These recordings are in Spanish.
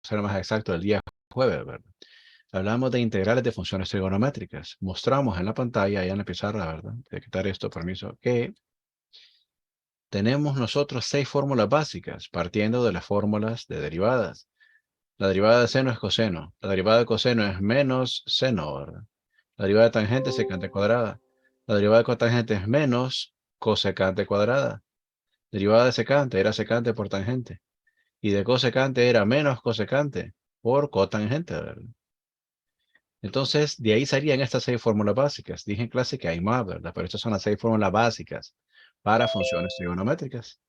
ser más exacto, el día jueves, ¿verdad? Hablamos de integrales de funciones trigonométricas. Mostramos en la pantalla, ya en la pizarra, ¿verdad? Voy a quitar esto, permiso, que tenemos nosotros 6 fórmulas básicas, partiendo de las fórmulas de derivadas. La derivada de seno es coseno. La derivada de coseno es menos seno, ¿verdad? La derivada de tangente es secante cuadrada. La derivada de cotangente es menos cosecante cuadrada. Derivada de secante era secante por tangente. Y de cosecante era menos cosecante por cotangente, ¿verdad? Entonces, de ahí salían estas 6 fórmulas básicas. Dije en clase que hay más, ¿verdad? Pero estas son las 6 fórmulas básicas para funciones trigonométricas.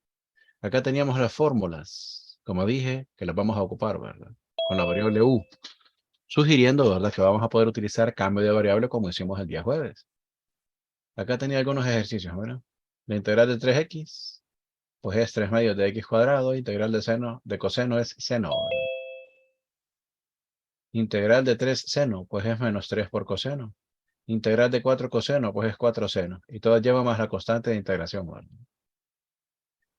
Acá teníamos las fórmulas, como dije, que las vamos a ocupar, ¿verdad? Con la variable u, sugiriendo, ¿verdad?, que vamos a poder utilizar cambio de variable como hicimos el día jueves. Acá tenía algunos ejercicios, ¿verdad? La integral de 3x, pues es 3 medios de x cuadrado. Integral de seno, de coseno es seno, ¿verdad? Integral de 3 seno, pues es menos 3 por coseno. Integral de 4 coseno, pues es 4 seno. Y todo lleva más la constante de integración, ¿verdad?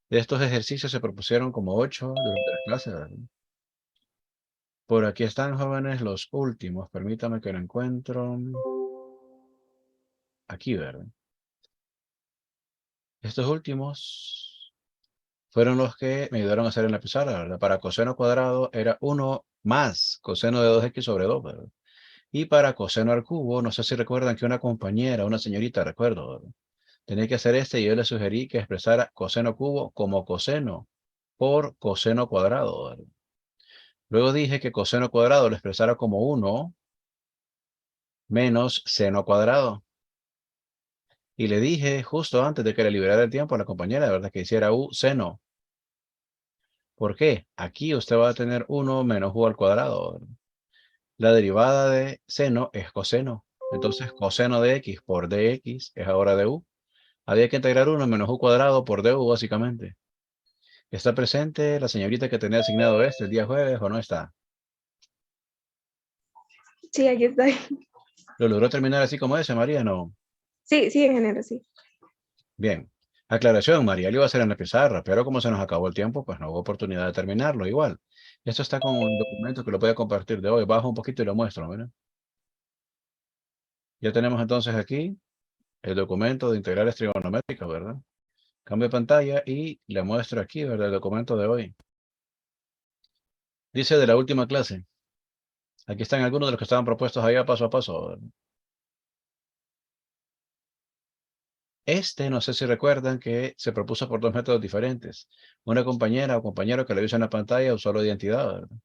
De estos ejercicios se propusieron como 8 durante la clase, ¿verdad? Por aquí están, jóvenes, los últimos. Permítame que lo encuentro. Aquí, ¿verdad? Estos últimos fueron los que me ayudaron a hacer en la pizarra, ¿verdad? Para coseno cuadrado era 1 más coseno de 2x sobre 2, ¿verdad? Y para coseno al cubo, no sé si recuerdan que una compañera, una señorita, recuerdo, ¿verdad?, tenía que hacer y yo le sugerí que expresara coseno cubo como coseno por coseno cuadrado, ¿verdad? Luego dije que coseno cuadrado lo expresara como 1 menos seno cuadrado. Y le dije justo antes de que le liberara el tiempo a la compañera, de verdad, que hiciera u seno. ¿Por qué? Aquí usted va a tener 1 menos u al cuadrado, ¿verdad? La derivada de seno es coseno. Entonces, coseno de x por dx es ahora du. Había que integrar 1 menos u cuadrado por du, básicamente. ¿Está presente la señorita que tenía asignado el día jueves o no está? Sí, aquí estoy. ¿Lo logró terminar así como ese, María? No. Sí, sí, en enero, sí. Bien. Aclaración, María, lo iba a hacer en la pizarra, pero como se nos acabó el tiempo, pues no hubo oportunidad de terminarlo igual. Esto está con un documento que lo voy a compartir de hoy. Bajo un poquito y lo muestro, ¿verdad? Ya tenemos entonces aquí el documento de integrales trigonométricas, ¿verdad? Cambio de pantalla y le muestro aquí, ¿verdad?, el documento de hoy. Dice de la última clase. Aquí están algunos de los que estaban propuestos allá paso a paso, ¿verdad? No sé si recuerdan que se propuso por 2 métodos diferentes. Una compañera o compañero que lo hizo en la pantalla usó la identidad, ¿verdad?,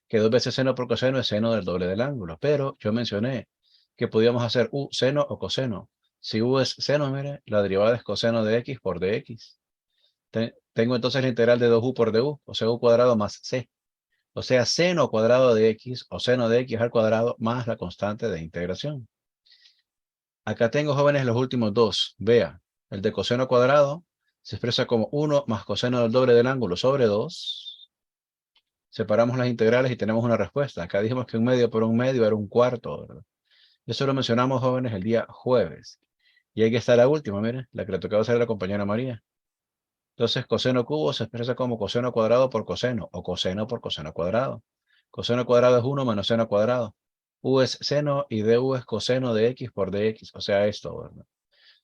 que 2 veces seno por coseno es seno del doble del ángulo. Pero yo mencioné que podíamos hacer u seno o coseno. Si u es seno, mire, la derivada es coseno de x por dx. Tengo entonces la integral de 2u por du, o sea, u cuadrado más c. O sea, seno cuadrado de x o seno de x al cuadrado más la constante de integración. Acá tengo, jóvenes, los últimos dos. Vea, el de coseno cuadrado se expresa como 1 más coseno del doble del ángulo sobre 2. Separamos las integrales y tenemos una respuesta. Acá dijimos que 1 medio por 1 medio era 1/4, ¿verdad? Eso lo mencionamos, jóvenes, el día jueves. Y aquí está la última, miren, la que le tocaba hacer a la compañera María. Entonces, coseno cubo se expresa como coseno cuadrado por coseno, o coseno por coseno cuadrado. Coseno cuadrado es 1 menos seno cuadrado. U es seno y du es coseno de x por dx, o sea, esto, ¿verdad?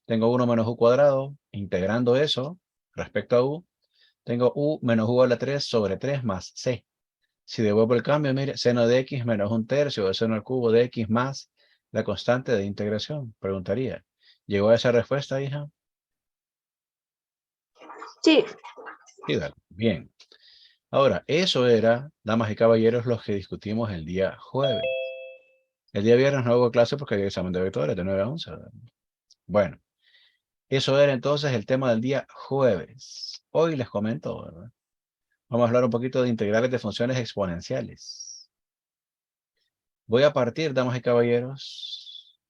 Tengo 1 menos u cuadrado, integrando eso respecto a u, tengo u menos u a la 3 sobre 3 más c. Si devuelvo el cambio, mire, seno de x menos 1/3 de seno al cubo de x más la constante de integración. Preguntaría, ¿llegó a esa respuesta, hija? Sí, Sí, dale. Bien. Ahora, eso era, damas y caballeros, los que discutimos el día jueves. El día viernes no hubo clase porque había examen de vectores de 9 a 11, ¿verdad? Bueno, eso era entonces el tema del día jueves. Hoy les comento, ¿verdad? Vamos a hablar un poquito de integrales de funciones exponenciales. Voy a partir, damas y caballeros,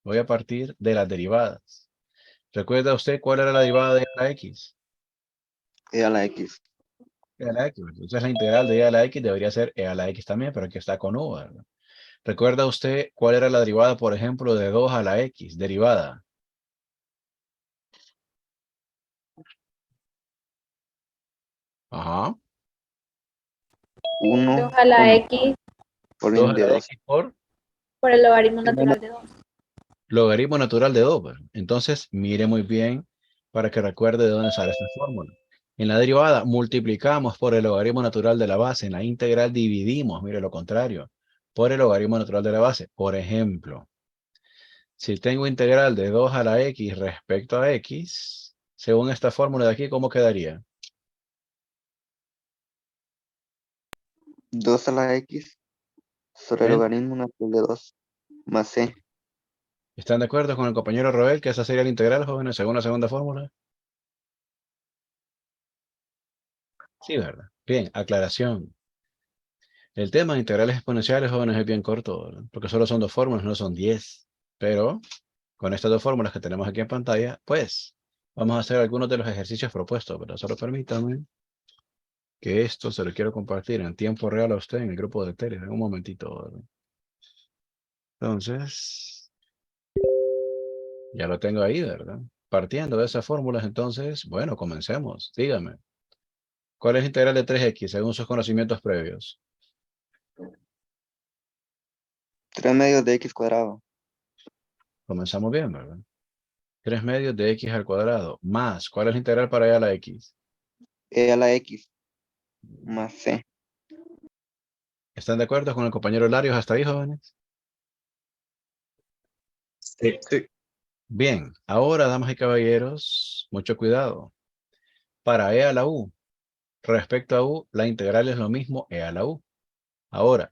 voy a partir de las derivadas. ¿Recuerda usted cuál era la derivada de la x? E a la X. E a la x. Entonces la integral de e a la x debería ser e a la x también, pero aquí está con u, ¿verdad? ¿Recuerda usted cuál era la derivada, por ejemplo, de 2 a la x? Derivada. Ajá. 1 2 a la X por 2 a orden de la 2. X por por el logaritmo natural de 2. logaritmo natural de 2. ¿Verdad? Entonces, mire muy bien para que recuerde de dónde sale esta fórmula. En la derivada multiplicamos por el logaritmo natural de la base. En la integral dividimos, mire lo contrario, por el logaritmo natural de la base. Por ejemplo, si tengo integral de 2 a la X respecto a X, según esta fórmula de aquí, ¿cómo quedaría? 2 a la X sobre el ¿Bien? logaritmo natural de 2 más C. ¿Están de acuerdo con el compañero Roel que esa sería la integral, jóvenes, según la segunda fórmula? Sí, ¿verdad? Bien, aclaración. El tema de integrales exponenciales, jóvenes, es bien corto, ¿verdad? Porque solo son dos fórmulas, no son 10. Pero con estas dos fórmulas que tenemos aquí en pantalla, pues vamos a hacer algunos de los ejercicios propuestos, pero solo permítanme que esto se lo quiero compartir en tiempo real a usted en el grupo de Telegram. Un momentito, ¿verdad? Entonces, ya lo tengo ahí, ¿verdad? Partiendo de esas fórmulas, entonces, bueno, comencemos. Dígame, ¿cuál es la integral de 3x según sus conocimientos previos? 3 medios de X cuadrado. Comenzamos bien, ¿verdad? 3 medios de x al cuadrado más, ¿cuál es la integral para allá a la x? E a la X más C. ¿Están de acuerdo con el compañero Larios hasta ahí, jóvenes? Sí. Bien, ahora, damas y caballeros, mucho cuidado. Para e a la u, respecto a u, la integral es lo mismo e a la u. Ahora,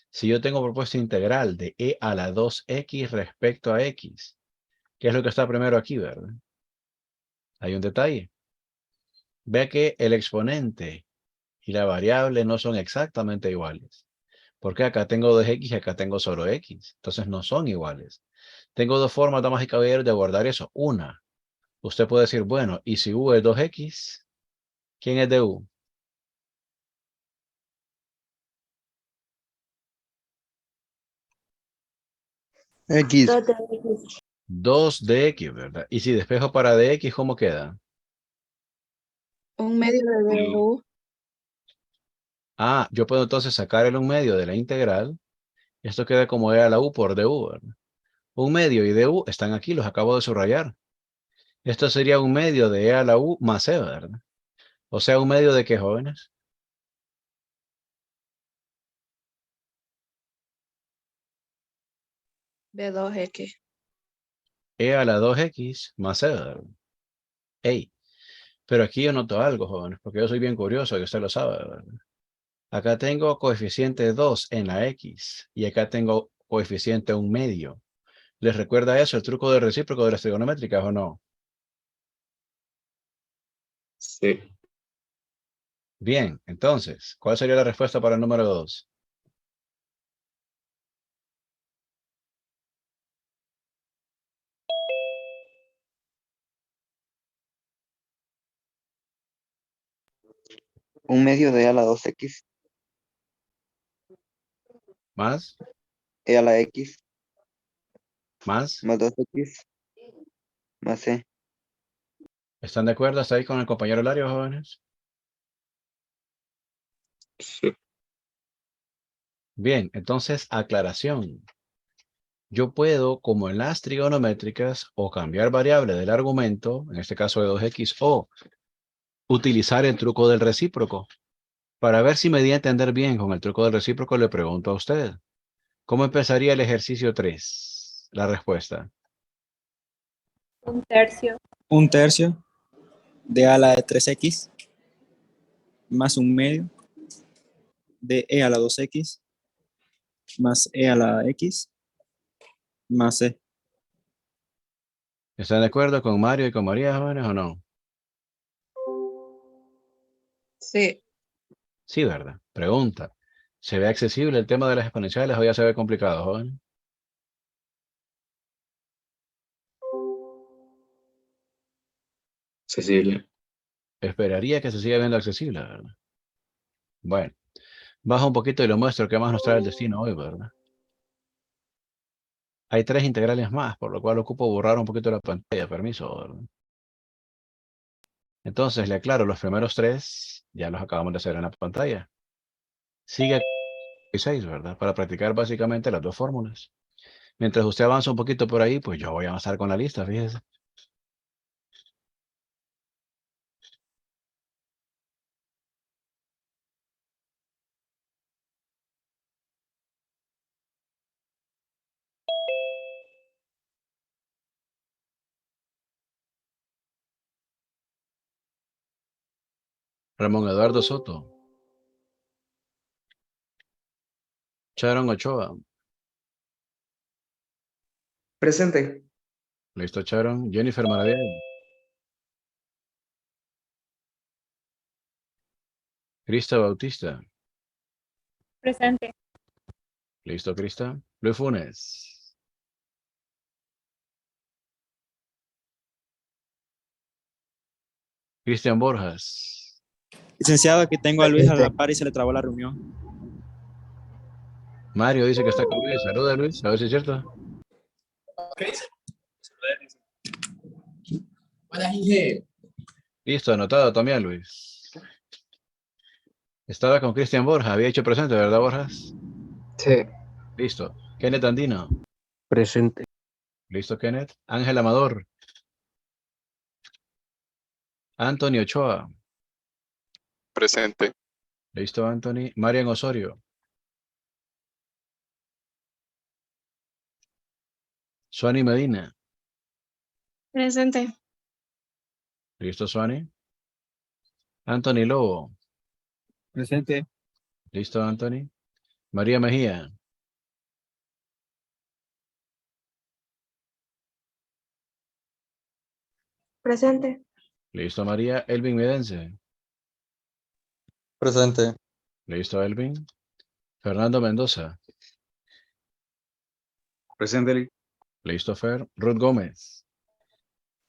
si yo tengo propuesta integral de e a la 2x respecto a x, ¿qué es lo que está primero aquí, verdad? Hay un detalle. Vea que el exponente y la variable no son exactamente iguales. Porque acá tengo 2x y acá tengo solo x. Entonces no son iguales. Tengo dos formas, damas y caballeros, de abordar eso. Una, usted puede decir, bueno, ¿y si u es 2x? ¿Quién es de u? X. 2 de X. 2 de x, ¿verdad? Y si despejo para dx, ¿cómo queda? Un medio de DU. Ah, yo puedo entonces sacar el 1/2 de la integral. Esto queda como e a la u por du, ¿verdad? 1/2 y du están aquí, los acabo de subrayar. Esto sería 1/2 de e a la u más c, ¿verdad? O sea, 1/2 de qué, jóvenes? De 2X. E a la 2x más c, ¿verdad? Ey, pero aquí yo noto algo, jóvenes, porque yo soy bien curioso, y usted lo sabe, ¿verdad? Acá tengo coeficiente 2 en la x y acá tengo coeficiente 1/2. ¿Les recuerda eso, el truco del recíproco de las trigonométricas o no? Sí. Bien, entonces, ¿cuál sería la respuesta para el número 2? Un medio de E a la 2X ¿Más? E a la X ¿Más? más 2X más C. ¿Están de acuerdo hasta ahí con el compañero Lario, jóvenes? Sí. Bien, entonces, aclaración. Yo puedo, como en las trigonométricas, o cambiar variable del argumento, en este caso de 2x, o utilizar el truco del recíproco. Para ver si me di a entender bien con el truco del recíproco, le pregunto a usted, ¿cómo empezaría el ejercicio 3? La respuesta. 1/3. 1/3 de a la de 3x más 1/2 de e a la 2x más e a la x más c. ¿Están de acuerdo con Mario y con María, jóvenes, o no? Sí. Sí, ¿verdad? Pregunta. ¿Se ve accesible el tema de las exponenciales o ya se ve complicado, jóvenes? Cecilia. Esperaría que se siga viendo accesible, ¿verdad? Bueno, baja un poquito y lo muestro qué más nos trae el destino hoy, ¿verdad? Hay 3 integrales más, por lo cual ocupo borrar un poquito la pantalla, permiso, ¿verdad? Entonces, le aclaro, los primeros 3 ya los acabamos de hacer en la pantalla. Sigue 6, ¿verdad? Para practicar básicamente las dos fórmulas. Mientras usted avanza un poquito por ahí, pues yo voy a avanzar con la lista, fíjese. Ramón Eduardo Soto. Sharon Ochoa. Presente. Listo, Sharon. Jennifer Maradiaga. Crista Bautista. Presente. Listo, Crista. Luis Funes. Cristian Borjas. Licenciado, aquí tengo a Luis a la par y se le trabó la reunión. Mario dice que está con Luis. Saluda, Luis. A ver si es cierto. Hola, Inge. Listo, anotado también, Luis. Estaba con Cristian Borjas. Había hecho presente, ¿verdad, Borjas? Sí. Listo. Kenneth Andino. Presente. Listo, Kenneth. Ángel Amador. Anthony Ochoa. Presente. Listo, Anthony. Marian Osorio. Suani Medina. Presente. Listo, Suani. Anthony Lobo. Presente. Listo, Anthony. María Mejía. Presente. Listo, María. Elvin Medense. Presente. Listo, Elvin. Fernando Mendoza. Presente. Listo, Fer. Ruth Gómez.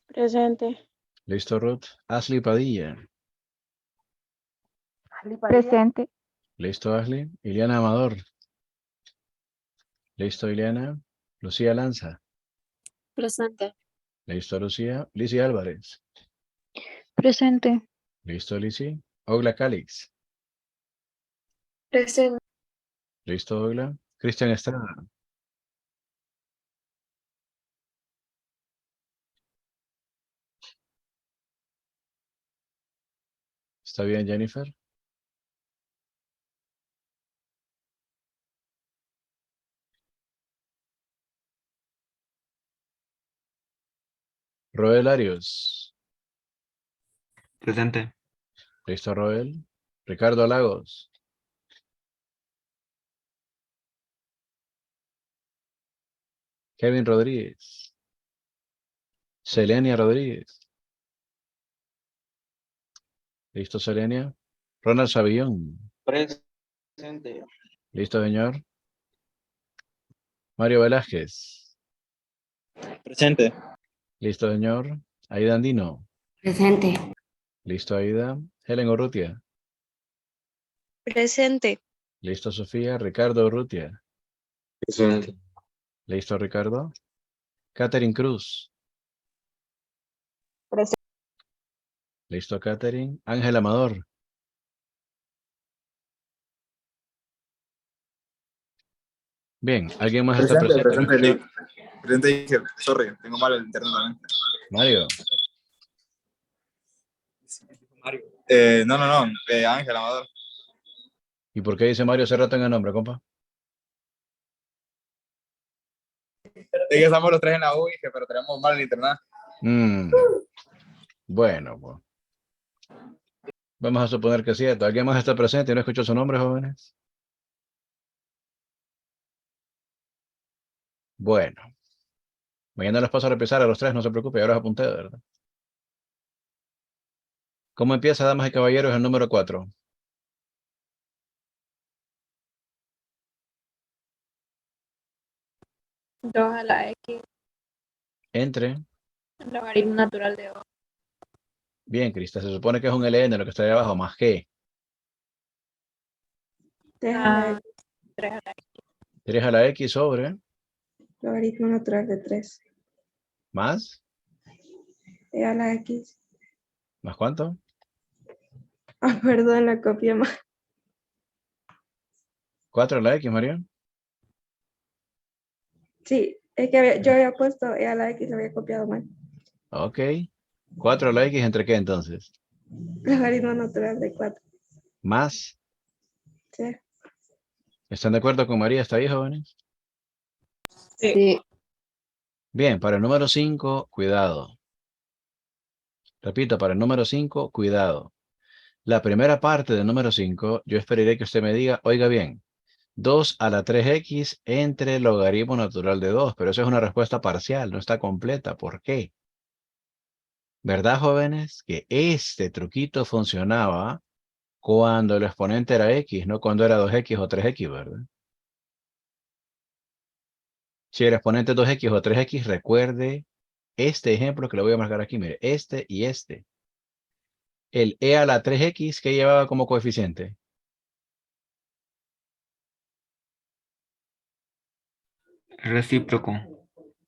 Presente. Listo, Ruth. Ashley Padilla. Presente. Listo, Ashley. Ileana Amador. Listo, Ileana. Lucía Lanza. Presente. Listo, Lucía. Lizzy Álvarez. Presente. Listo, Lizzy. Ogla Calix. Presente. Listo, Ogla. Cristian Estrada. ¿Está bien, Jennifer? Roel Arios. Presente. Listo, Roel. Ricardo Lagos. Kevin Rodríguez. Selenia Rodríguez. Listo, Selenia. Ronald Savillón. Presente. Listo, señor. Mario Velázquez. Presente. Listo, señor. Aida Andino. Presente. Listo, Aida. Helen Urrutia. Presente. Listo, Sofía. Ricardo Urrutia. Presente. Listo, Ricardo. Catherine Cruz. Presente. Listo, Catherine. Ángel Amador. Bien, ¿alguien más está presente? Presente, Lee. Presente, dije, sorry, tengo mal el internet también. Mario. No, Ángel Amador. ¿Y por qué dice Mario hace rato en el nombre, compa? Es que estamos los tres en la U, dije, pero tenemos mal el internet. Bueno, pues. Vamos a suponer que es cierto. ¿Alguien más está presente y no escuchó su nombre, jóvenes? Bueno. Mañana les paso a revisar a los tres, no se preocupe, ahora os apunté, ¿verdad? ¿Cómo empieza, damas y caballeros, el número 4? Dos a la X. Entre. Logaritmo natural de 2. Bien, Crista, se supone que es un LN lo que está ahí abajo, más G. 3 a la X. 3 a la X. 3 a la X sobre. Logaritmo natural de 3. Más. E a la X. ¿Más cuánto? Ah, perdón, la copié más. 4 a la X, María. Sí, es que yo había puesto E a la X, lo había copiado mal. Ok. 4 a la X, ¿entre qué entonces? Logaritmo natural de 4. Más. Sí. ¿Están de acuerdo con María? ¿Está ahí, jóvenes? Sí. Bien, para el número 5, cuidado. Repito, para el número 5, cuidado. La primera parte del número 5, yo esperaré que usted me diga, oiga bien, 2 a la 3x entre logaritmo natural de 2, pero eso es una respuesta parcial, no está completa. ¿Por qué? ¿Verdad, jóvenes? Que este truquito funcionaba cuando el exponente era x, no cuando era 2x o 3x, ¿verdad? Si el exponente es 2x o 3x, recuerde este ejemplo que le voy a marcar aquí, mire, este y este. El e a la 3x, ¿qué llevaba como coeficiente? Recíproco.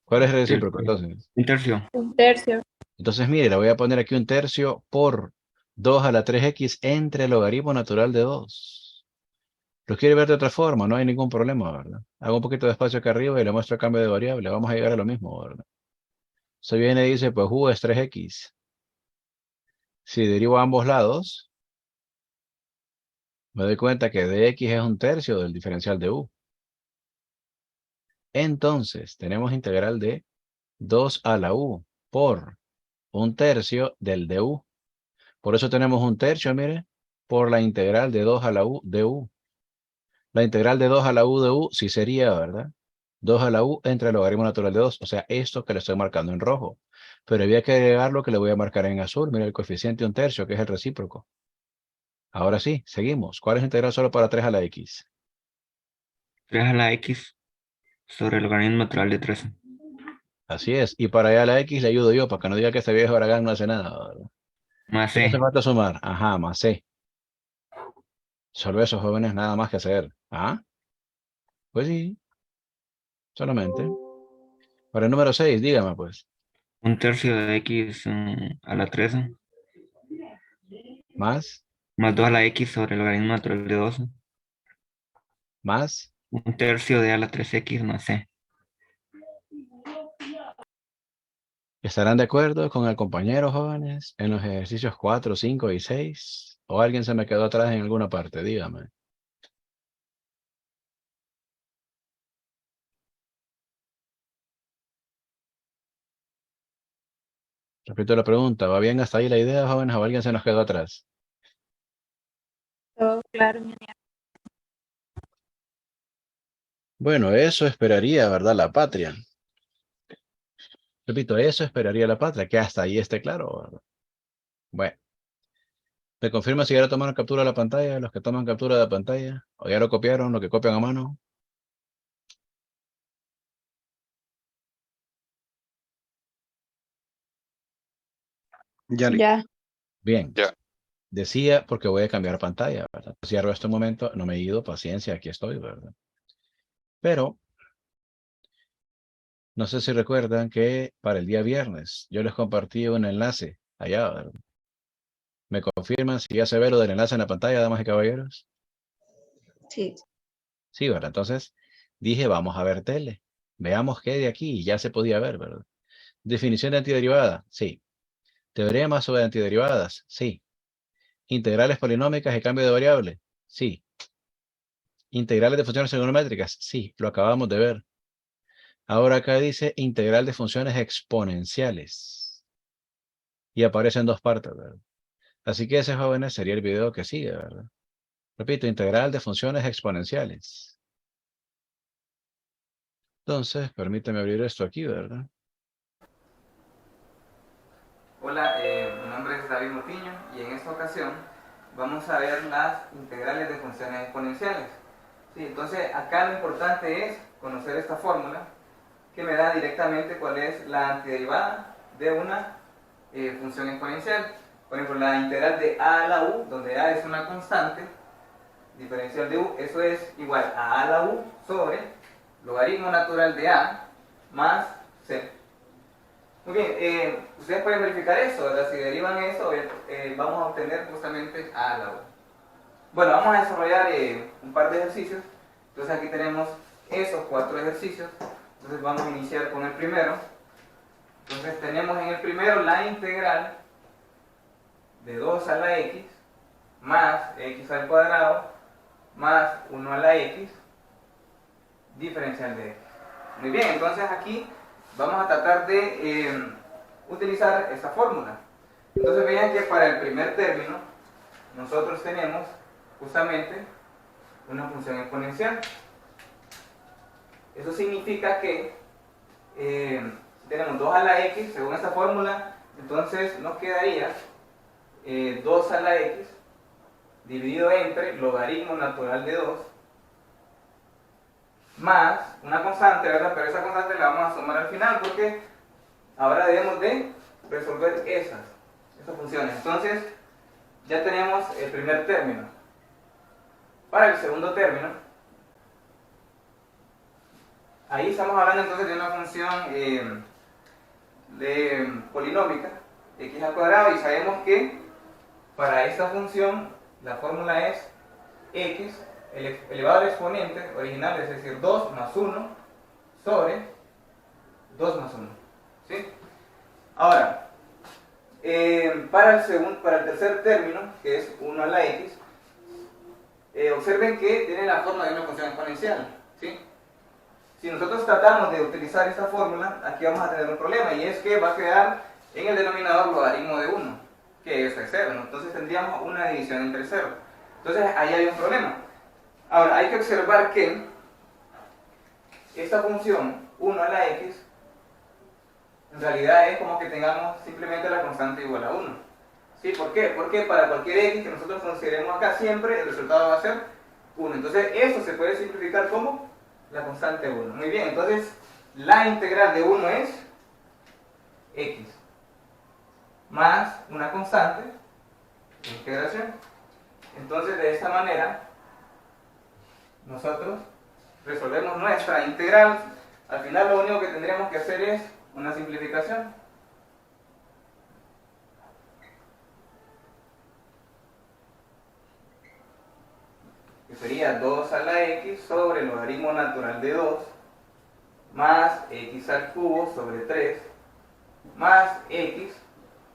¿Cuál es el recíproco entonces? Un tercio. Un tercio. Entonces, mire, le voy a poner aquí un tercio por 2 a la 3x entre logaritmo natural de 2. Lo quiere ver de otra forma, no hay ningún problema, ¿verdad? Hago un poquito de espacio acá arriba y le muestro el cambio de variable. Vamos a llegar a lo mismo, ¿verdad? Se viene y dice, pues u es 3x. Si derivo a ambos lados, me doy cuenta que dx es un tercio del diferencial de u. Entonces, tenemos integral de 2 a la u por un tercio del du. Por eso tenemos un tercio, mire, por la integral de 2 a la u de u. La integral de 2 a la u de u sí sería, ¿verdad? 2 a la u entre el logaritmo natural de 2. O sea, esto que le estoy marcando en rojo. Pero había que agregar lo que le voy a marcar en azul. Mira, el coeficiente un tercio, que es el recíproco. Ahora sí, seguimos. ¿Cuál es la integral solo para 3 a la x? 3 a la X sobre el logaritmo natural de 13. Así es. Y para allá a la x le ayudo yo, para que no diga que este viejo Aragán no hace nada, ¿verdad? Más ¿Qué hace C. falta sumar? Ajá, más c. Solo esos jóvenes nada más que hacer. ¿Ah? Pues sí, solamente. Para el número 6, dígame pues. Un tercio de X a la 13. Más, Más 2 a la X sobre el logaritmo natural de 12. más. Un tercio de a la 3X más C. ¿Estarán de acuerdo con el compañero, jóvenes, en los ejercicios 4, 5 y 6? ¿O alguien se me quedó atrás en alguna parte? Dígame. Repito la pregunta. ¿Va bien hasta ahí la idea, jóvenes, o alguien se nos quedó atrás? Todo claro, mi niña. Bueno, eso esperaría, ¿verdad? La patria. Repito, eso esperaría la patria, que hasta ahí esté claro, ¿verdad? Bueno, ¿me confirma si ya lo tomaron captura de la pantalla? Los que toman captura de la pantalla. ¿O ya lo copiaron, lo que copian a mano? Ya. Bien. Ya. Decía porque voy a cambiar pantalla, ¿verdad? Cierro este momento, no me he ido, paciencia, aquí estoy, ¿verdad? Pero, no sé si recuerdan que para el día viernes yo les compartí un enlace allá, ¿verdad? ¿Me confirman si ya se ve lo del enlace en la pantalla, damas y caballeros? Sí. Sí, ¿verdad? Entonces dije, vamos a ver tele. Veamos qué de aquí ya se podía ver, ¿verdad? Definición de antiderivada, sí. Teorema sobre antiderivadas, sí. Integrales polinómicas y cambio de variable, sí. Integrales de funciones trigonométricas, sí, lo acabamos de ver. Ahora acá dice integral de funciones exponenciales. Y aparece en dos partes, ¿verdad? Así que ese, jóvenes, sería el video que sigue, ¿verdad? Repito, integral de funciones exponenciales. Entonces, permíteme abrir esto aquí, ¿verdad? Hola, mi nombre es David Motiño y en esta ocasión vamos a ver las integrales de funciones exponenciales. Sí, entonces acá lo importante es conocer esta fórmula que me da directamente cuál es la antiderivada de una función exponencial. Por ejemplo, la integral de a a la u, donde a es una constante, diferencial de u, eso es igual a la u sobre logaritmo natural de a más c. Muy bien, ustedes pueden verificar eso, ¿verdad? Si derivan eso, vamos a obtener justamente a la u. Bueno, vamos a desarrollar un par de ejercicios Entonces aquí tenemos esos 4 ejercicios. Entonces vamos a iniciar con el primero. Entonces tenemos en el primero la integral de 2 a la x más x al cuadrado más 1 a la x diferencial de x. Muy bien, entonces aquí vamos a tratar de utilizar esta fórmula. Entonces vean que para el primer término nosotros tenemos justamente una función exponencial. Eso significa que tenemos 2 a la x, según esta fórmula, entonces nos quedaría 2 a la x dividido entre logaritmo natural de 2 más una constante, ¿verdad? Pero esa constante la vamos a sumar al final porque ahora debemos de resolver esas funciones. Entonces ya tenemos el primer término. Para el segundo término, ahí estamos hablando entonces de una función polinómica, x al cuadrado, y sabemos que para esta función la fórmula es x elevado al exponente original, es decir, 2 más 1 sobre 2 más 1. ¿Sí? Ahora, para el tercer término, que es 1 a la x, observen que tiene la forma de una función exponencial. ¿Sí? Si nosotros tratamos de utilizar esta fórmula, aquí vamos a tener un problema, y es que va a quedar en el denominador logaritmo de 1, que es 0, ¿no? Entonces tendríamos una división entre 0. Entonces ahí hay un problema. Ahora, hay que observar que esta función 1 a la x en realidad es como que tengamos simplemente la constante igual a 1. ¿Sí? ¿Por qué? Porque para cualquier x que nosotros consideremos acá, siempre el resultado va a ser 1. Entonces eso se puede simplificar como la constante 1. Muy bien, entonces la integral de 1 es x más una constante de integración. Entonces de esta manera nosotros resolvemos nuestra integral. Al final lo único que tendríamos que hacer es una simplificación. Que sería 2 a la x sobre el logaritmo natural de 2 más x al cubo sobre 3 más x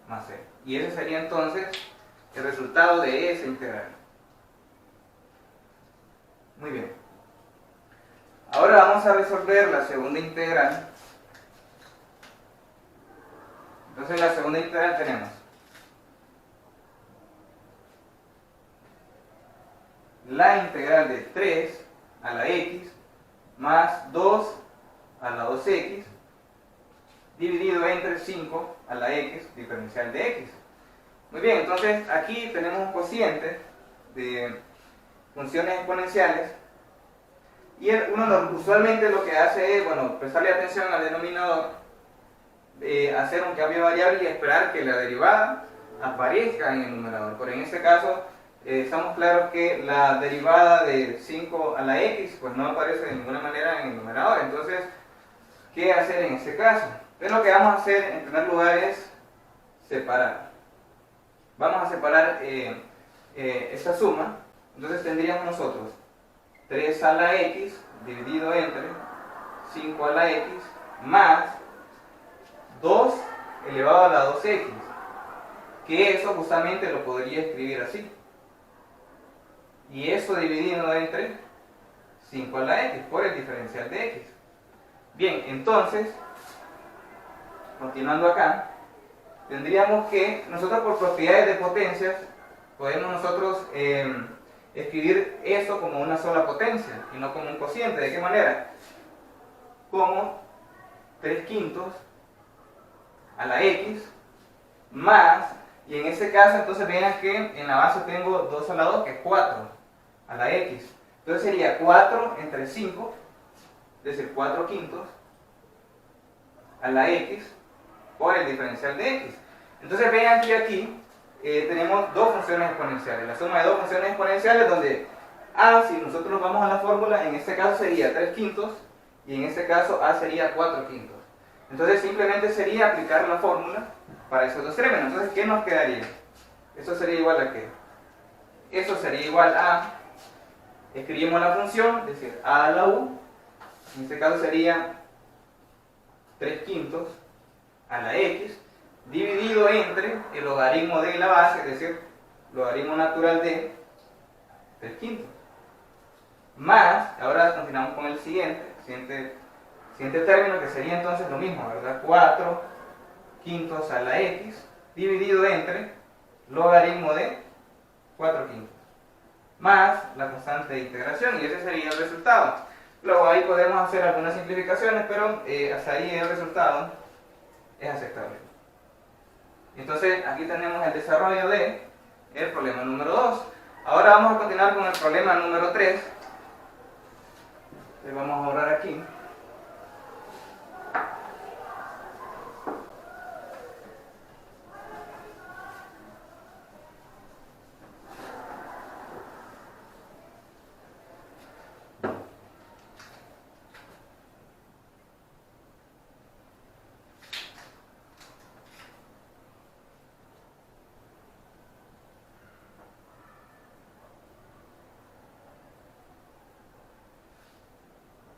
más c. Y ese sería entonces el resultado de esa integral. Muy bien. Ahora vamos a resolver la segunda integral. Entonces en la segunda integral tenemos la integral de 3 a la x más 2 a la 2x dividido entre 5 a la x diferencial de x. Muy bien, entonces aquí tenemos un cociente de funciones exponenciales y uno usualmente lo que hace es, bueno, prestarle atención al denominador, hacer un cambio de variable y esperar que la derivada aparezca en el numerador. Pero en este caso estamos claros que la derivada de 5 a la x pues no aparece de ninguna manera en el numerador. Entonces, ¿qué hacer en este caso? Entonces lo que vamos a hacer en primer lugar es separar. Vamos a separar esta suma. Entonces tendríamos nosotros 3 a la x dividido entre 5 a la x más 2 elevado a la 2x, que eso justamente lo podría escribir así, y eso dividido entre 5 a la x por el diferencial de x. Bien, entonces continuando acá, tendríamos que nosotros por propiedades de potencias podemos nosotros escribir eso como una sola potencia y no como un cociente. ¿De qué manera? Como 3/5 a la x más, y en este caso entonces vean que en la base tengo 2 a la 2, que es 4 a la x. Entonces sería 4 entre 5, es decir, 4/5 a la x por el diferencial de x. Entonces vean que aquí tenemos dos funciones exponenciales, la suma de dos funciones exponenciales donde a, si nosotros nos vamos a la fórmula, en este caso sería 3/5 y en este caso a sería 4/5. Entonces simplemente sería aplicar la fórmula para esos dos términos. Entonces, ¿qué nos quedaría? Eso sería igual a ¿qué? Eso sería igual a escribimos la función, es decir, a a la u, en este caso sería 3/5 a la x, dividido entre el logaritmo de la base, es decir, logaritmo natural de 3/5. Más, ahora continuamos con el siguiente término, que sería entonces lo mismo, ¿verdad? 4/5 a la x, dividido entre logaritmo de 4/5, más la constante de integración, y ese sería el resultado. Luego ahí podemos hacer algunas simplificaciones, pero hasta ahí el resultado es aceptable. Entonces aquí tenemos el desarrollo de el problema número 2. Ahora vamos a continuar con el problema número 3. Le vamos a borrar aquí.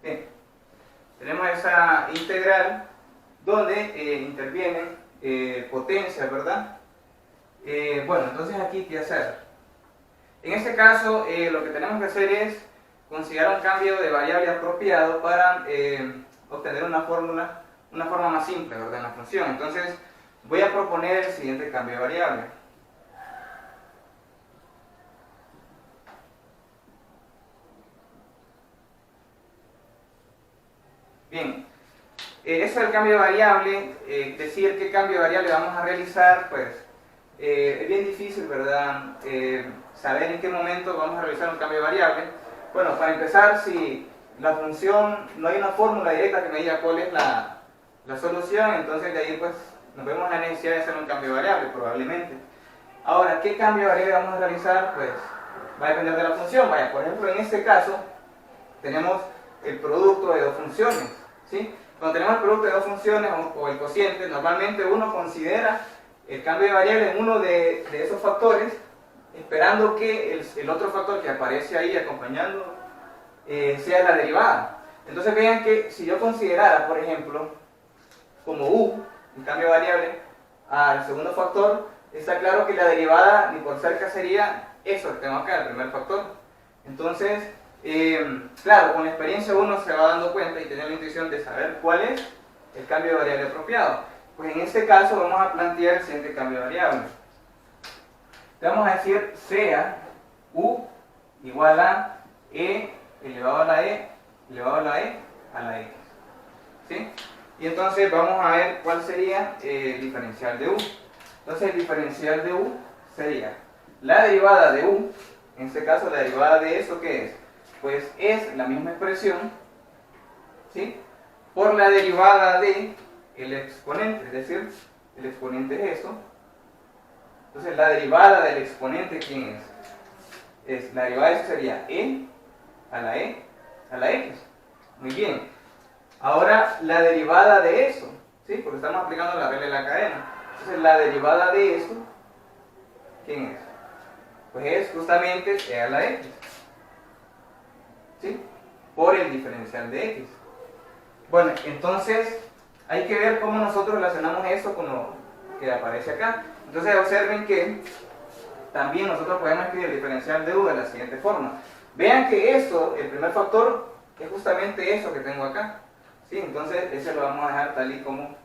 Bien, tenemos esa integral donde intervienen potencias, ¿verdad? Bueno, entonces aquí, ¿qué hacer? En este caso, lo que tenemos que hacer es considerar un cambio de variable apropiado para obtener una forma más simple, ¿verdad?, en la función. Entonces, voy a proponer el siguiente cambio de variable. Bien, eso del cambio de variable, decir qué cambio de variable vamos a realizar, pues es bien difícil, ¿verdad? Saber en qué momento vamos a realizar un cambio de variable. Bueno, para empezar, si la función, no hay una fórmula directa que me diga cuál es la solución, entonces de ahí pues nos vemos la necesidad de hacer un cambio de variable, probablemente. Ahora, ¿qué cambio de variable vamos a realizar? Pues va a depender de la función. Vaya, por ejemplo, en este caso tenemos el producto de dos funciones, ¿sí? Cuando tenemos el producto de dos funciones o el cociente, normalmente uno considera el cambio de variable en uno de esos factores, esperando que el otro factor que aparece ahí acompañando sea la derivada. Entonces vean que si yo considerara, por ejemplo, como u, el cambio de variable, al segundo factor, está claro que la derivada ni por cerca sería eso que tengo acá, el primer factor. Entonces, claro, con la experiencia uno se va dando cuenta y tiene la intuición de saber cuál es el cambio de variable apropiado. Pues en este caso vamos a plantear el siguiente cambio de variable. Le vamos a decir sea u igual a e elevado a la e elevado a la e a la x, ¿sí? Y entonces vamos a ver cuál sería el diferencial de u. Entonces el diferencial de u sería la derivada de u, en este caso la derivada de eso, ¿qué es? Pues es la misma expresión, ¿sí?, por la derivada de el exponente, es decir, el exponente es eso. Entonces la derivada del exponente, ¿quién es? La derivada de eso sería e a la x. Muy bien. Ahora la derivada de eso, ¿sí?, porque estamos aplicando la regla de la cadena. Entonces la derivada de eso, ¿quién es? Pues es justamente e a la x, ¿sí?, por el diferencial de x. Bueno, entonces hay que ver cómo nosotros relacionamos eso con lo que aparece acá. Entonces observen que también nosotros podemos escribir el diferencial de u de la siguiente forma. Vean que esto, el primer factor, es justamente eso que tengo acá, ¿sí? Entonces ese lo vamos a dejar tal y como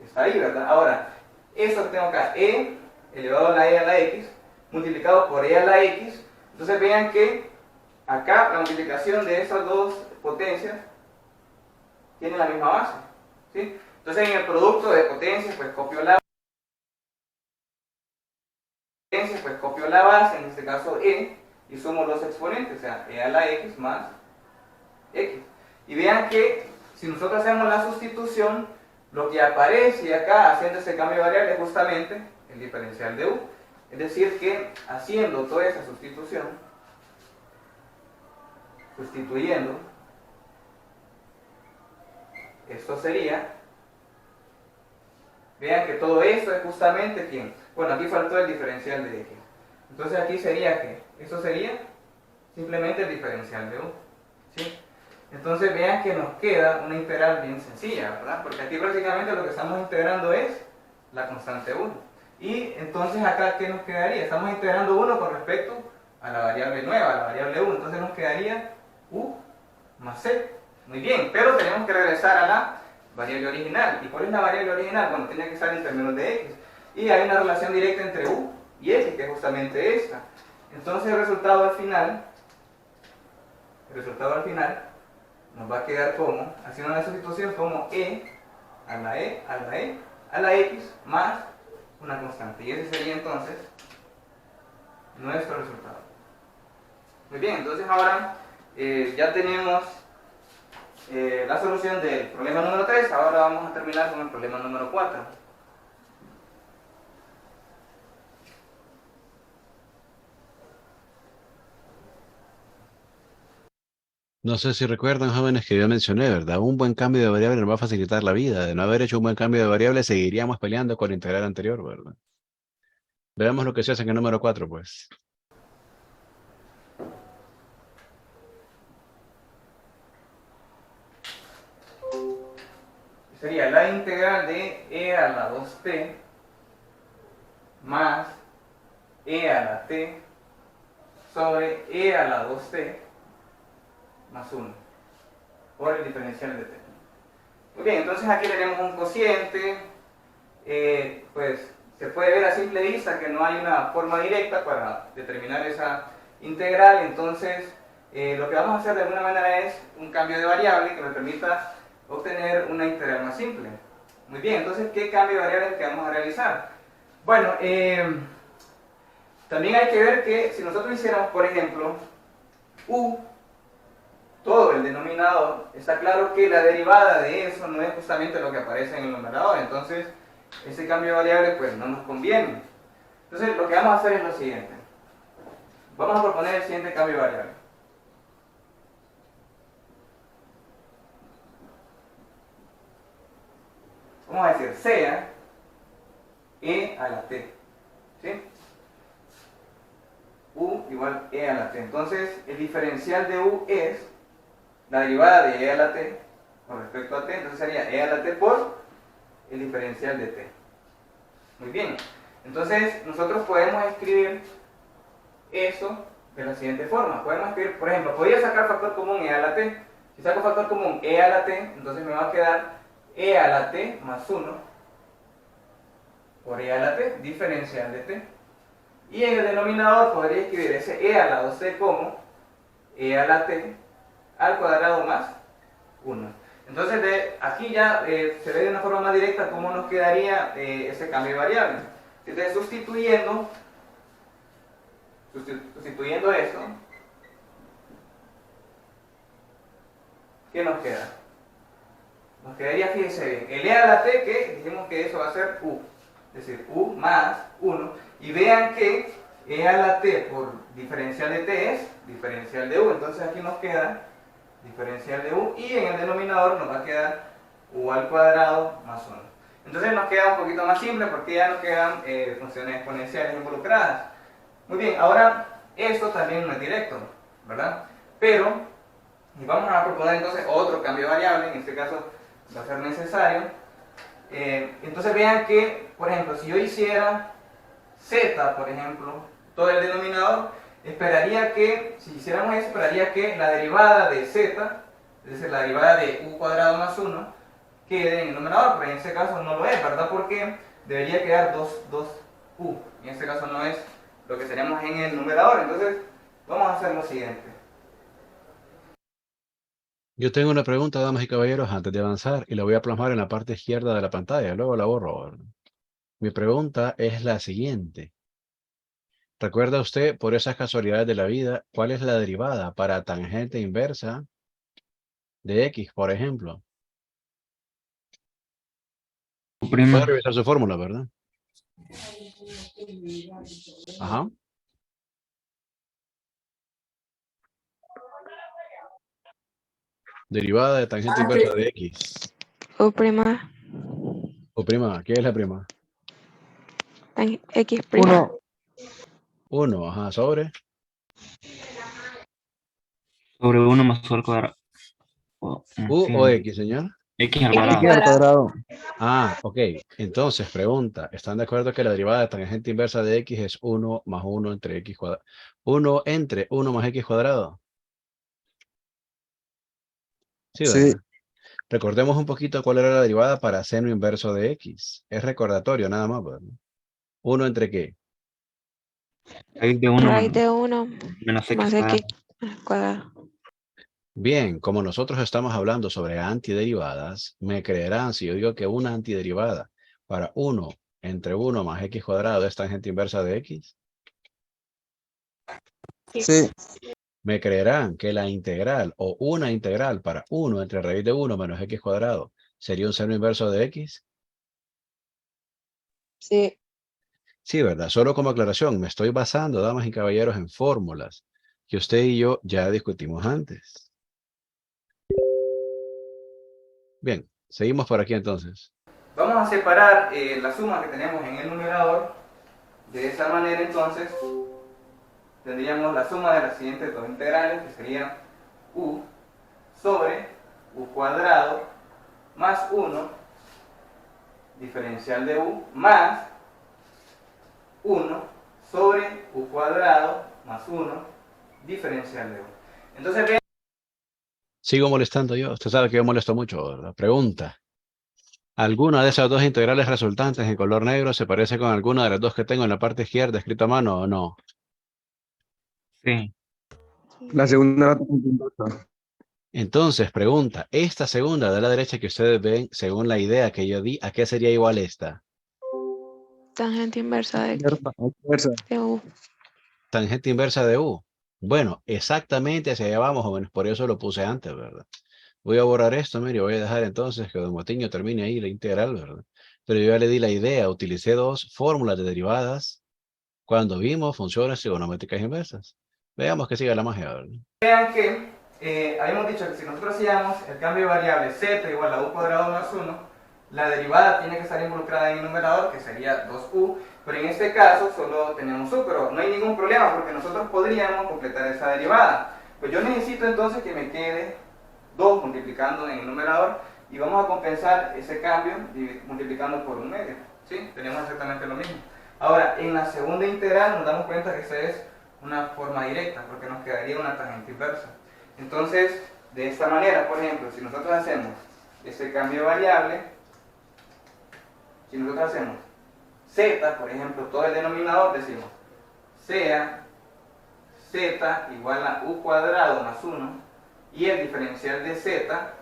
está ahí, ¿verdad? Ahora, eso que tengo acá, e elevado a la e a la x, multiplicado por e a la x. Entonces vean que acá la multiplicación de esas dos potencias tiene la misma base, ¿sí? Entonces en el producto de potencias pues copio la base, en este caso e, y sumo los exponentes, o sea, e a la x más x. Y vean que si nosotros hacemos la sustitución, lo que aparece acá haciendo ese cambio de variable es justamente el diferencial de u. Es decir que haciendo toda esa sustitución, sustituyendo, esto sería, vean que todo esto es justamente ¿quién? Bueno, aquí faltó el diferencial de x. Entonces aquí sería que, esto sería simplemente el diferencial de u. ¿Sí? Entonces vean que nos queda una integral bien sencilla, ¿verdad? Porque aquí prácticamente lo que estamos integrando es la constante 1. Y entonces acá, ¿qué nos quedaría? Estamos integrando 1 con respecto a la variable nueva, a la variable u. Entonces nos quedaría u más c. Muy bien, pero tenemos que regresar a la variable original. ¿Y cuál es la variable original? Bueno, tiene que estar en términos de x. Y hay una relación directa entre u y x, que es justamente esta. Entonces el resultado al final nos va a quedar como, haciendo una sustitución como e a la e a la e a la x más una constante. Y ese sería entonces nuestro resultado. Muy bien, entonces ahora ya tenemos la solución del problema número 3. Ahora vamos a terminar con el problema número 4. No sé si recuerdan, jóvenes, que yo mencioné, ¿verdad? Un buen cambio de variable nos va a facilitar la vida. De no haber hecho un buen cambio de variable, seguiríamos peleando con la integral anterior, ¿verdad? Veamos lo que se hace en el número 4, pues. Sería la integral de e a la 2t más e a la t sobre e a la 2t más 1 por el diferencial de t. Muy bien, entonces aquí tenemos un cociente. Pues se puede ver a simple vista que no hay una forma directa para determinar esa integral. Entonces lo que vamos a hacer de alguna manera es un cambio de variable que me permita obtener una integral más simple. Muy bien, entonces ¿qué cambio de variable es el que vamos a realizar? Bueno, también hay que ver que si nosotros hiciéramos, por ejemplo, u, todo el denominador, está claro que la derivada de eso no es justamente lo que aparece en el numerador. Entonces ese cambio de variable pues no nos conviene. Entonces lo que vamos a hacer es lo siguiente. Vamos a proponer el siguiente cambio de variable. Vamos a decir sea e a la t. ¿Sí? U igual e a la t. Entonces el diferencial de u es la derivada de e a la t con respecto a t. Entonces sería e a la t por el diferencial de t. Muy bien. Entonces nosotros podemos escribir eso de la siguiente forma. Podemos escribir, por ejemplo, podría sacar factor común e a la t. Si saco factor común e a la t, entonces me va a quedar e a la t más 1 por e a la t, diferencial de t. Y en el denominador podría escribir ese e a la 2t como e a la t al cuadrado más 1. Entonces de aquí ya se ve de una forma más directa cómo nos quedaría ese cambio de variable. Entonces sustituyendo esto, ¿qué nos queda? Nos quedaría, fíjense bien, el e a la t, que dijimos que eso va a ser u, es decir, u más 1, y vean que e a la t por diferencial de t es diferencial de u. Entonces aquí nos queda diferencial de u, y en el denominador nos va a quedar u al cuadrado más 1. Entonces nos queda un poquito más simple porque ya no quedan funciones exponenciales involucradas. Muy bien, ahora esto también no es directo, ¿verdad? Pero vamos a proponer entonces otro cambio de variable, en este caso va a ser necesario. Entonces vean que, por ejemplo, si yo hiciera z, por ejemplo, todo el denominador, esperaría que, si hiciéramos eso, esperaría que la derivada de z, es decir, la derivada de u cuadrado más 1, quede en el numerador, pero en este caso no lo es, ¿verdad? Porque debería quedar 2u, y en este caso no es lo que tenemos en el numerador. Entonces vamos a hacer lo siguiente. Yo tengo una pregunta, damas y caballeros, antes de avanzar, y la voy a plasmar en la parte izquierda de la pantalla, luego la borro, ¿verdad? Mi pregunta es la siguiente. ¿Recuerda usted, por esas casualidades de la vida, cuál es la derivada para tangente inversa de x, por ejemplo? Prima. Puede revisar su fórmula, ¿verdad? Ajá. Derivada de tangente inversa de x. U prima. O prima, ¿qué es la prima? X prima. 1, ajá, sobre. Sobre 1 más u al cuadrado. ¿U o X, señor? X al X cuadrado. X al cuadrado. Ah, ok. Entonces, pregunta, ¿están de acuerdo que la derivada de tangente inversa de X es 1 más 1 entre X cuadrado? 1 entre 1 más X cuadrado. Sí, Sí. ¿verdad? Recordemos un poquito cuál era la derivada para seno inverso de X. Es recordatorio, nada más, ¿verdad? ¿1 entre qué? Raíz de 1 Raíz de 1 menos X más cuadrado. X al cuadrado. Bien, como nosotros estamos hablando sobre antiderivadas, me creerán si yo digo que una antiderivada para 1 entre 1 más X cuadrado es tangente inversa de X. Sí. Me creerán que la integral o una integral para 1 entre raíz de 1 menos X cuadrado sería un seno inverso de X. Sí. Sí, ¿verdad? Solo como aclaración, me estoy basando, damas y caballeros, en fórmulas que usted y yo ya discutimos antes. Bien, seguimos por aquí entonces. Vamos a separar la suma que tenemos en el numerador. De esa manera entonces tendríamos la suma de las siguientes dos integrales, que serían u sobre u cuadrado más 1 diferencial de u más 1 sobre u cuadrado más 1 diferencial de u. Entonces vean. Sigo molestando yo. Usted sabe que yo molesto mucho, ¿verdad? Pregunta. ¿Alguna de esas dos integrales resultantes en color negro se parece con alguna de las dos que tengo en la parte izquierda escrito a mano o no? Sí. La segunda la tangente inversa. Entonces, pregunta, esta segunda de la derecha que ustedes ven, según la idea que yo di, ¿a qué sería igual esta? Tangente inversa de X Inversa. Inversa. de U. Tangente inversa de U. Bueno, exactamente hacia allá vamos, jóvenes, por eso lo puse antes, ¿verdad? Voy a borrar esto, mire, voy a dejar entonces que Don Motiño termine ahí la integral, ¿verdad? Pero yo ya le di la idea, utilicé dos fórmulas de derivadas cuando vimos funciones trigonométricas inversas. Veamos que siga la magia, ¿verdad? Vean que habíamos dicho que si nosotros hacíamos el cambio de variable z igual a u cuadrado más 1, la derivada tiene que estar involucrada en el numerador, que sería 2u, pero en este caso solo tenemos u, pero no hay ningún problema porque nosotros podríamos completar esa derivada. Pues yo necesito entonces que me quede 2 multiplicando en el numerador y vamos a compensar ese cambio multiplicando por un medio, ¿sí? Tenemos exactamente lo mismo. Ahora, en la segunda integral nos damos cuenta que esa es una forma directa, porque nos quedaría una tangente inversa. Entonces, de esta manera, por ejemplo, si nosotros hacemos ese cambio de variable, si nosotros hacemos z, por ejemplo, todo el denominador, decimos sea z igual a u cuadrado más 1, y el diferencial de z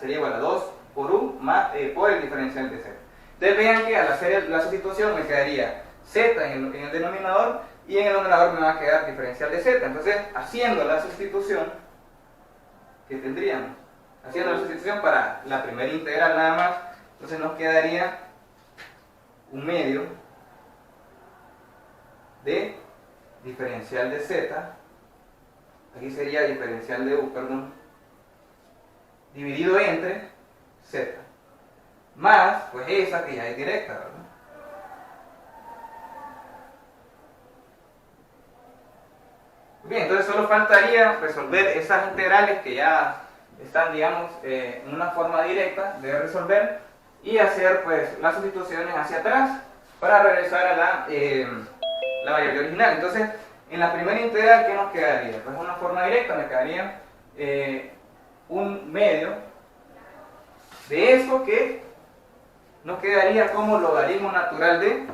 sería igual a 2 por u más, por el diferencial de z. Entonces vean que al hacer la sustitución me quedaría z en el denominador y en el numerador me va a quedar diferencial de z. Entonces, haciendo la sustitución, ¿qué tendríamos? Haciendo la sustitución para la primera integral nada más, entonces nos quedaría un medio de diferencial de z, aquí sería diferencial de u, perdón, dividido entre z, más, pues esa que ya es directa, ¿verdad? Bien, entonces solo faltaría resolver esas integrales que ya están, digamos, en una forma directa de resolver y hacer pues las sustituciones hacia atrás para regresar a la variable original. Entonces, en la primera integral, ¿qué nos quedaría? Pues una forma directa, me quedaría un medio de eso que nos quedaría como logaritmo natural de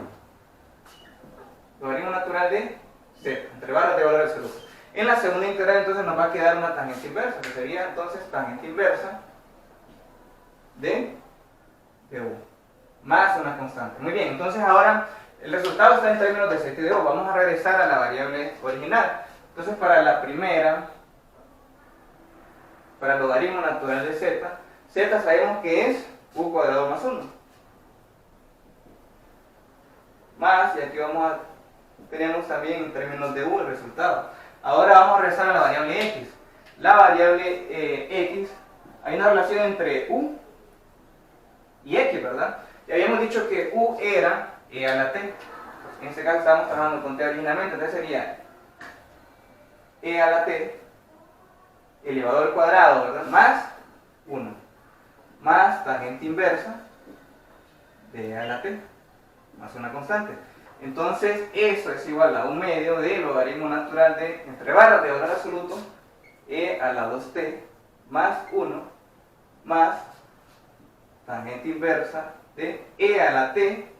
z, entre barras de valores absolutos. En la segunda integral entonces nos va a quedar una tangente inversa, que sería entonces tangente inversa de u, más una constante. Muy bien, entonces ahora el resultado está en términos de z y de u. Vamos a regresar a la variable original. Entonces para la primera, para el logaritmo natural de z sabemos que es u cuadrado más 1. Más, y aquí tenemos también en términos de u el resultado. Ahora vamos a regresar a la variable x. La variable x, hay una relación entre u y x, ¿verdad? Y habíamos dicho que u era e a la t. En este caso estábamos trabajando con t originalmente, entonces sería e a la t elevado al cuadrado, ¿verdad? Más 1, más tangente inversa de E a la t, más una constante. Entonces, eso es igual a 1/2 del logaritmo natural de, entre barras de valor absoluto, E a la 2t, más 1, más tangente inversa de E a la t,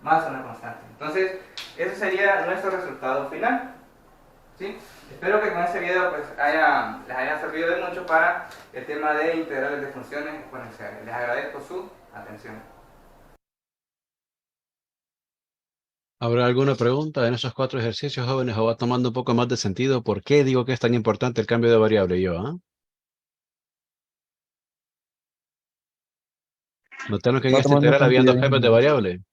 más una constante. Entonces, ese sería nuestro resultado final. ¿Sí? Espero que con este video pues, les haya servido de mucho para el tema de integrales de funciones exponenciales. Les agradezco su atención. ¿Habrá alguna pregunta en esos 4 ejercicios, jóvenes, o va tomando un poco más de sentido por qué digo que es tan importante el cambio de variable yo? ¿Notaron que en Va esta tomando integral habían 2 sentido, cambios de ingeniero. variable?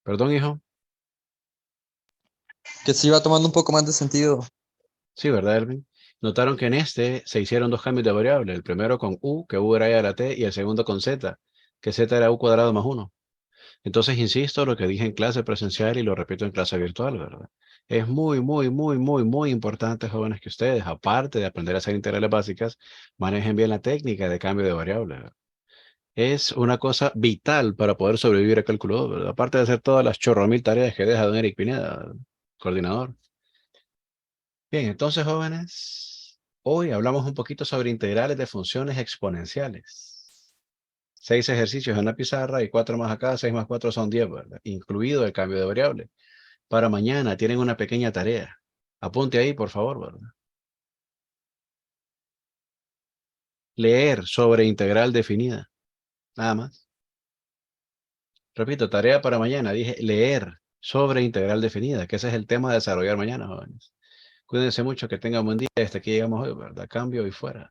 Perdón, hijo. Que sí va tomando un poco más de sentido. Sí, ¿verdad, Elvin? Notaron que en este se hicieron 2 cambios de variable. El primero con u, que u era e a la t, y el segundo con z, que z era u cuadrado más 1. Entonces, insisto, lo que dije en clase presencial y lo repito en clase virtual, ¿verdad? Es muy, muy, muy, muy, muy importante, jóvenes, que ustedes, aparte de aprender a hacer integrales básicas, manejen bien la técnica de cambio de variable, ¿verdad? Es una cosa vital para poder sobrevivir a cálculo 2, ¿verdad? Aparte de hacer todas las chorromil tareas que deja don Eric Pineda, ¿verdad? Coordinador. Bien, entonces, jóvenes, hoy hablamos un poquito sobre integrales de funciones exponenciales. 6 ejercicios en la pizarra y 4 más acá, 6 más 4 son 10, ¿verdad? Incluido el cambio de variable. Para mañana tienen una pequeña tarea. Apunte ahí, por favor, ¿verdad? Leer sobre integral definida. Nada más. Repito, tarea para mañana. Dije leer sobre integral definida, que ese es el tema a desarrollar mañana, jóvenes. Cuídense mucho, que tengan buen día. Hasta aquí llegamos hoy, ¿verdad? Cambio y fuera.